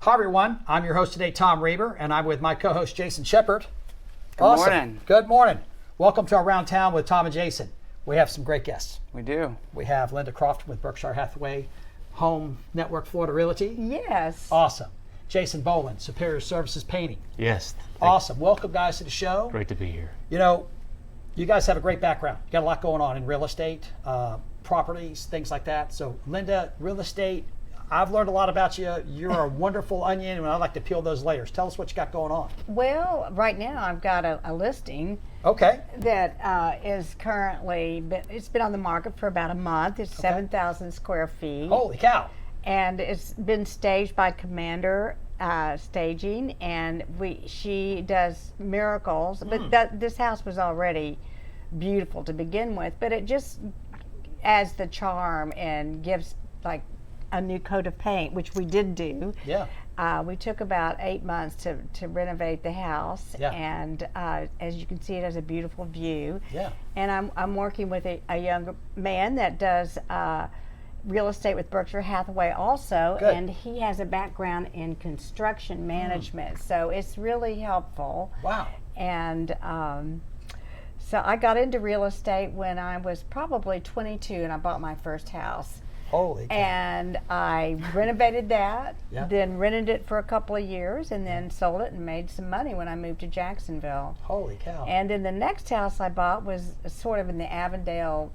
Hi everyone, I'm your host today, Tom Reber, and I'm with my co-host Jason Shepard. Good morning. Good morning. Welcome to Around Town with Tom and Jason. We have some great guests. We do. We have Linda Crofton with Berkshire Hathaway, Home Network Florida Realty. Yes. Awesome. Jason Bolin, Superior Services Painting. Yes. Awesome. Welcome guys to the show. Great to be here. You know, you guys have a great background. You got a lot going on in real estate, properties, things like that. So Linda, real estate, I've learned a lot about you. You're a wonderful onion, and I like to peel those layers. Tell us what you got going on. Well, right now I've got a listing Okay. that is currently, it's been on the market for about a month. It's 7,000 square feet. Holy cow. And it's been staged by Commander Staging, and she does miracles. But this house was already beautiful to begin with, but it just adds the charm and gives like a new coat of paint, which we did do. Yeah. We took about 8 months to renovate the house, Yeah. and as you can see, it has a beautiful view. Yeah. And I'm working with a young man that does real estate with Berkshire Hathaway also, Good. and he has a background in construction management, so it's really helpful. Wow. And so I got into real estate when I was probably 22, and I bought my first house. Holy cow. And I renovated that, Yeah. then rented it for a couple of years, and then sold it and made some money when I moved to Jacksonville. Holy cow. And then the next house I bought was sort of in the Avondale,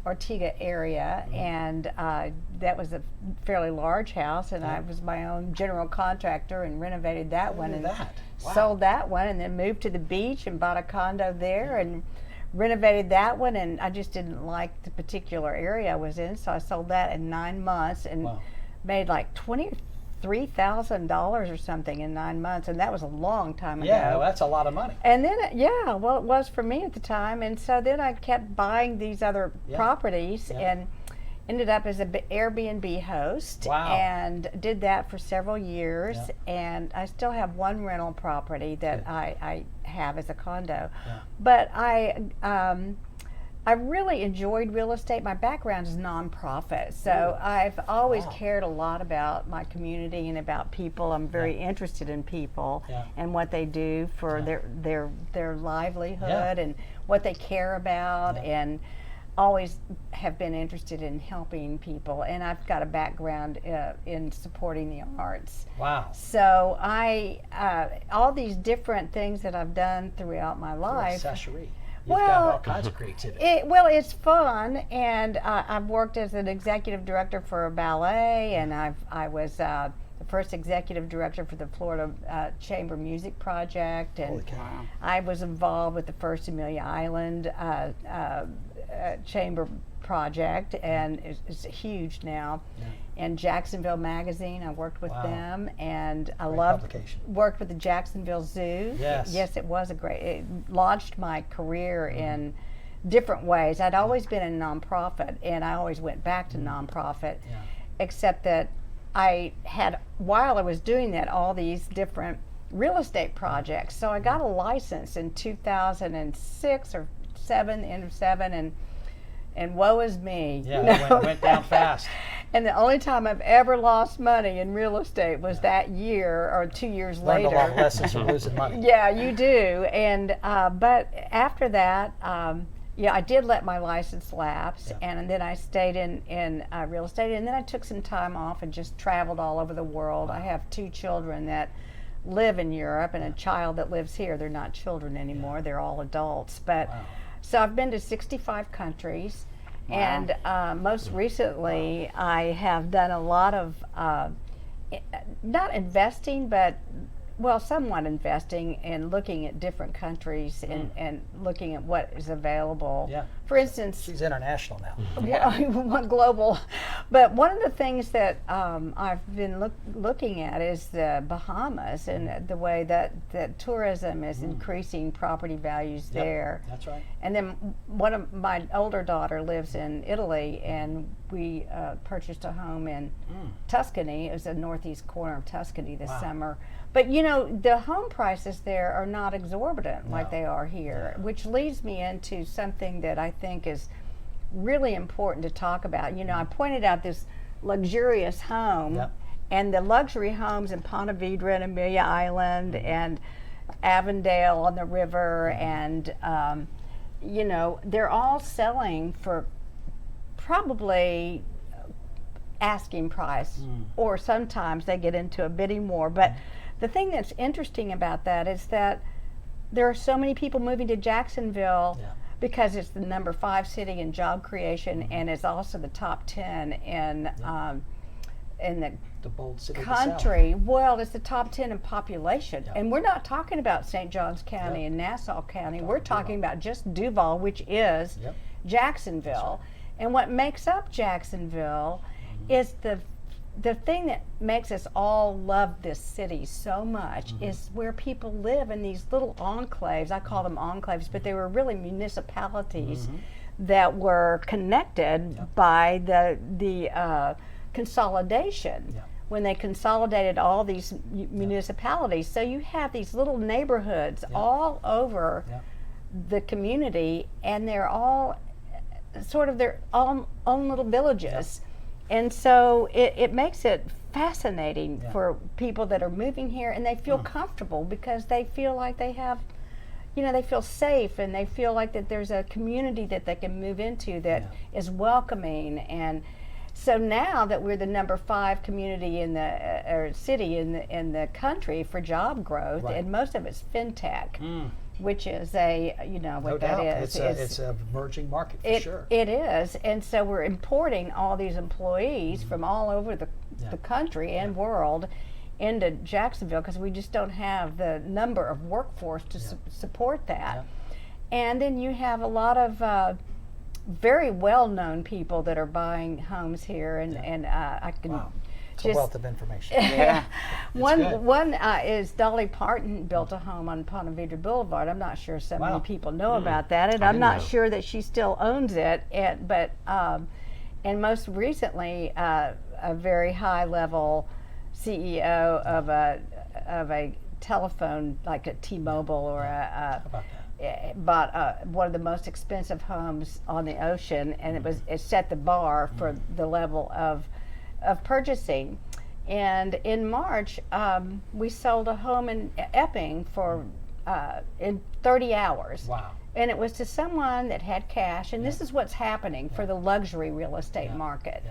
Ortega area, and that was a fairly large house, and I was my own general contractor and renovated that one, and that. Wow. sold that one, and then moved to the beach and bought a condo there, and renovated that one, and I just didn't like the particular area I was in, so I sold that in 9 months and Wow. made like $23,000 or something in 9 months, and that was a long time ago. Yeah, well, that's a lot of money. And then, yeah, well, it was for me at the time, and so then I kept buying these other properties and ended up as an Airbnb host. Wow. And did that for several years, Yeah. and I still have one rental property that I have as a condo. Yeah. But I really enjoyed real estate. My background is nonprofit, so I've always cared a lot about my community and about people. I'm very interested in people and what they do for their livelihood and what they care about, and always have been interested in helping people. And I've got a background in supporting the arts. Wow. So all these different things that I've done throughout my life. Accessory. You've got all kinds of creativity. It's fun, and I've worked as an executive director for a ballet, and I was the first executive director for the Florida Chamber Music Project, and Holy cow. I was involved with the first Amelia Island Chamber Project, and it's huge now. Yeah. And Jacksonville Magazine, I worked with them, and I Great loved publication. worked with the Jacksonville Zoo. Yes. Yes, it was it launched my career in different ways. I'd always been in nonprofit, and I always went back to nonprofit, except that while I was doing that, all these different real estate projects. So I got a license in 2006 or 7, end of 7, and woe is me. Yeah, you know? it went down fast. And the only time I've ever lost money in real estate was that year or 2 years Learned later. a lot of lessons from losing money. Yeah, you do. And but after that, I did let my license lapse, and then I stayed in real estate, and then I took some time off and just traveled all over the world. I have 2 children that live in Europe and a child that lives here. They're not children anymore; they're all adults. But so I've been to 65 countries. Wow. And most recently, I have done a lot of not investing, but somewhat investing and looking at different countries and looking at what is available. Yeah. For instance, She's international now. global. But one of the things that I've been looking at is the Bahamas and the way that tourism is increasing property values there. That's right. And then my older daughter lives in Italy, and we purchased a home in Tuscany. It was the northeast corner of Tuscany this summer. But the home prices there are not exorbitant like they are here, which leads me into something that I think is really important to talk about. I pointed out this luxurious home, And the luxury homes in Ponte Vedra and Amelia Island and Avondale on the river, and they're all selling for probably asking price, or sometimes they get into a bidding war. But the thing that's interesting about that is that there are so many people moving to Jacksonville because it's the number 5 city in job creation, and it's also the top 10 in the bold city of the South. country. Well, it's the top 10 in population, and we're not talking about St. Johns County and Nassau County. We're talking about just Duval, which is Jacksonville. And what makes up Jacksonville is the thing that makes us all love this city so much is where people live in these little enclaves. I call them enclaves, but they were really municipalities that were connected by the consolidation. When they consolidated all these municipalities. So you have these little neighborhoods all over the community, and they're all sort of their own little villages. And so it makes it fascinating for people that are moving here, and they feel comfortable because they feel like they have, they feel safe, and they feel like that there's a community that they can move into that is welcoming. And so now that we're the number 5 community in the or city in the country for job growth, and most of it's fintech, which is what that is. It's an emerging market for sure. It is, and so we're importing all these employees from all over the country and world into Jacksonville because we just don't have the number of workforce to support that. And then you have a lot of very well-known people that are buying homes here, and I can It's a wealth of information. One is Dolly Parton built a home on Ponte Vedra Boulevard. I'm not sure so many people know about that, and I'm not sure that she still owns it. And most recently, a very high-level CEO of a telephone, like a T-Mobile or bought one of the most expensive homes on the ocean, and it set the bar for the level of purchasing. And in March, we sold a home in Epping for in 30 hours. Wow. And it was to someone that had cash, and this is what's happening for the luxury real estate market.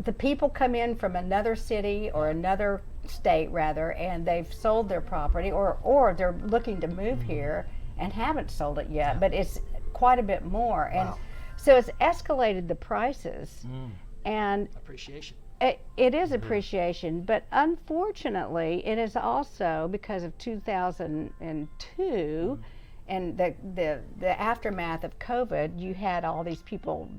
The people come in from another city or another state rather, and they've sold their property, or they're looking to move here and haven't sold it yet, but it's quite a bit more. And so it's escalated the prices. And appreciation. It is appreciation, but unfortunately, it is also because of 2002 and the aftermath of COVID. You had all these people,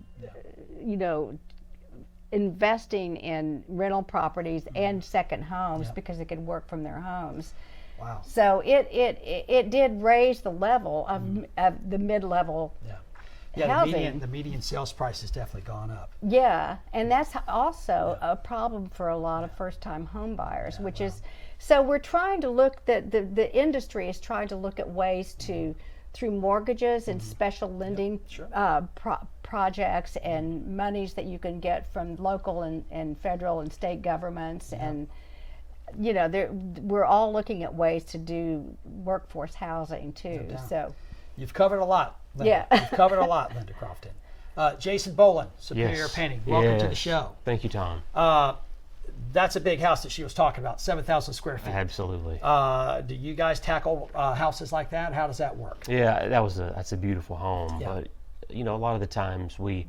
investing in rental properties and second homes because they could work from their homes. Wow. So it did raise the level of the mid-level. Housing. The median sales price has definitely gone up. Yeah, and that's also a problem for a lot of first-time home buyers, which is, so we're trying to look, the industry is trying to look at ways to, through mortgages and special lending projects and monies that you can get from local and federal and state governments, and we're all looking at ways to do workforce housing too. So you've covered a lot, Linda. You've covered a lot, Linda Crofton. Jason Bolin, Superior Painting. Welcome to the show. Thank you, Tom. That's a big house that she was talking about, 7,000 square feet. Absolutely. Do you guys tackle houses like that? How does that work? Yeah, that's a beautiful home, but a lot of the times we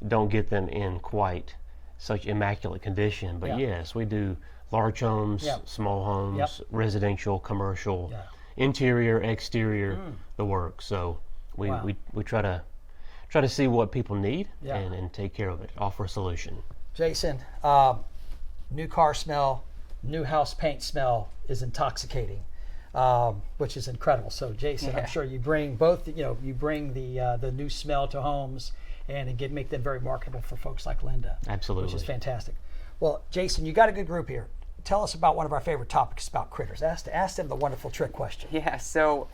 don't get them in quite such immaculate condition. But yes, we do large homes, small homes, residential, commercial. Interior, exterior, the work. So we try to see what people need and take care of it, offer a solution. Jason, new car smell, new house paint smell is intoxicating, which is incredible. So Jason, I'm sure you bring both, you bring the new smell to homes and make them very marketable for folks like Linda. Absolutely. Which is fantastic. Well, Jason, you got a good group here. Tell us about one of our favorite topics about critters. Ask them the wonderful trick question. Yeah, so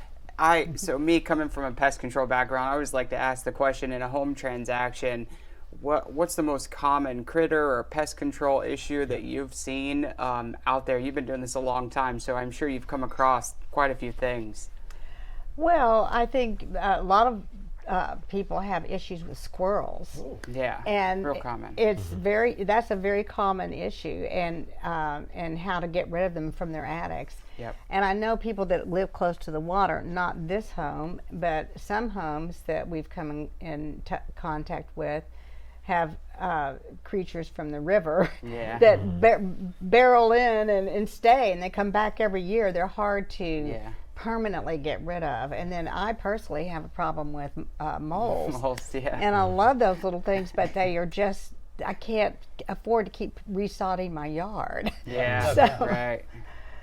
me coming from a pest control background, I always like to ask the question in a home transaction, what's the most common critter or pest control issue that you've seen out there? You've been doing this a long time, so I'm sure you've come across quite a few things. Well, I think a lot of people have issues with squirrels. Ooh. Yeah, And real common. it's that's a very common issue, and how to get rid of them from their attics. Yep. And I know people that live close to the water, not this home, but some homes that we've come in contact with have creatures from the river Yeah. that barrel in and stay, and they come back every year. They're hard to Yeah. permanently get rid of. And then I personally have a problem with moles. Moles, yeah. And I love those little things, but they are just, I can't afford to keep resodding my yard. Yeah, So- right.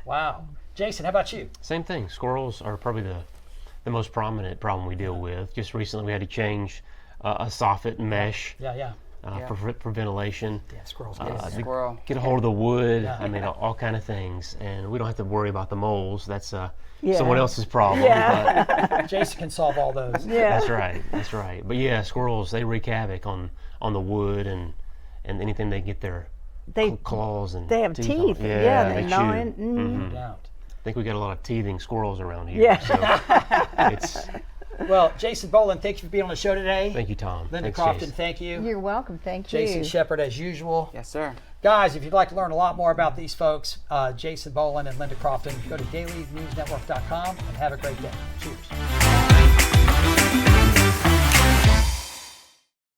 Wow. Jason, how about you? Same thing. Squirrels are probably the most prominent problem we deal with. Just recently we had to change a soffit mesh Yeah. for ventilation. Yeah, squirrels. Yeah, Get squirrel. Get a hold of the wood. I mean, all kind of things. And we don't have to worry about the moles. That's someone else's problem. Yeah. But Jason can solve all those. Yeah. that's right. That's right. But yeah, squirrels, they wreak havoc on the wood and anything they get their claws and They have teeth teeth. on. Yeah, they chew. gnaw in. No doubt. I think we got a lot of teething squirrels around here. Yeah. So it's Well, Jason Bolin, thank you for being on the show today. thank you, Tom. Linda Thanks, Crofton, Jason. thank you. You're welcome. Thank Jason you. Shepard, as usual. Yes, sir. Guys, if you'd like to learn a lot more about these folks, Jason Bolin and Linda Crofton, go to dailynewsnetwork.com and have a great day. Cheers.